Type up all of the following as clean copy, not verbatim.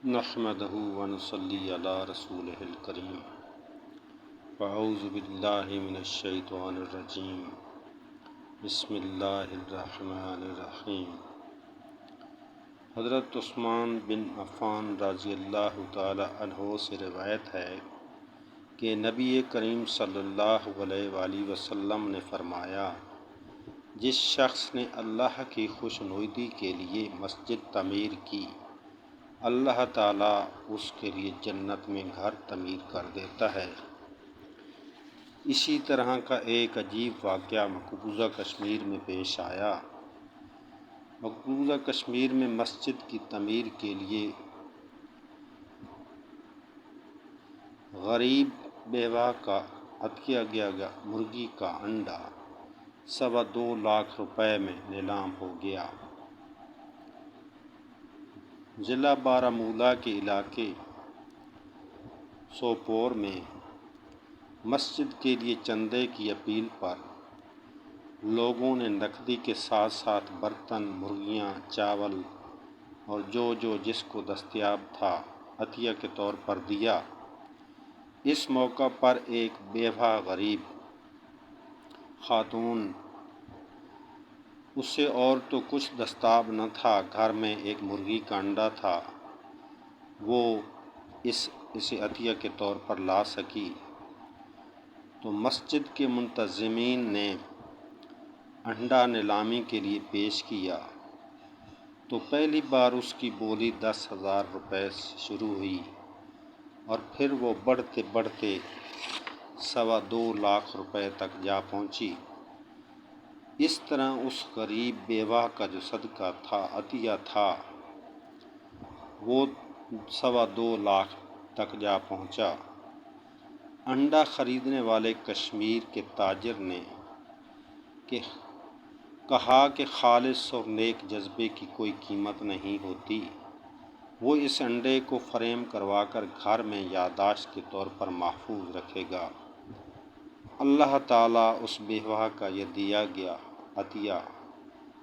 نحمدہ ونصلی علی رسولہ الکریم اعوذ باللہ من الشیطان الرجیم بسم اللہ الرحمن الرحیم۔ حضرت عثمان بن عفان رضی اللہ تعالی عنہ سے روایت ہے کہ نبی کریم صلی اللہ علیہ وآلہ وسلم نے فرمایا، جس شخص نے اللہ کی خوشنودی کے لیے مسجد تعمیر کی، اللہ تعالیٰ اس کے لیے جنت میں گھر تعمیر کر دیتا ہے۔ اسی طرح کا ایک عجیب واقعہ مقبوضہ کشمیر میں پیش آیا۔ مقبوضہ کشمیر میں مسجد کی تعمیر کے لیے غریب بیوہ کا عطیہ کیا گیا مرغی کا انڈا 2.25 لاکھ روپے میں نیلام ہو گیا۔ ضلع بارہمولہ کے علاقے سوپور میں مسجد کے لیے چندے کی اپیل پر لوگوں نے نقدی کے ساتھ ساتھ برتن، مرغیاں، چاول اور جو جس کو دستیاب تھا عطیہ کے طور پر دیا۔ اس موقع پر ایک بیوہ غریب خاتون، اسے اور تو کچھ دستیاب نہ تھا، گھر میں ایک مرغی کا انڈا تھا، وہ اسے عطیہ کے طور پر لا سکی، تو مسجد کے منتظمین نے انڈا نیلامی کے لیے پیش کیا، تو پہلی بار اس کی بولی 10,000 روپے سے شروع ہوئی اور پھر وہ بڑھتے 2.25 لاکھ روپے تک جا پہنچی۔ اس طرح اس غریب بیوہ کا جو صدقہ تھا، عطیہ تھا، وہ 2.25 لاکھ تک جا پہنچا۔ انڈا خریدنے والے کشمیر کے تاجر نے کہا کہ خالص اور نیک جذبے کی کوئی قیمت نہیں ہوتی، وہ اس انڈے کو فریم کروا کر گھر میں یادداشت کے طور پر محفوظ رکھے گا۔ اللہ تعالیٰ اس بیوہ کا یہ دیا گیا عطیہ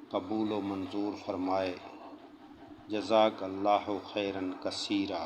قبول و منظور فرمائے۔ جزاک اللہ خیرا کثیرا۔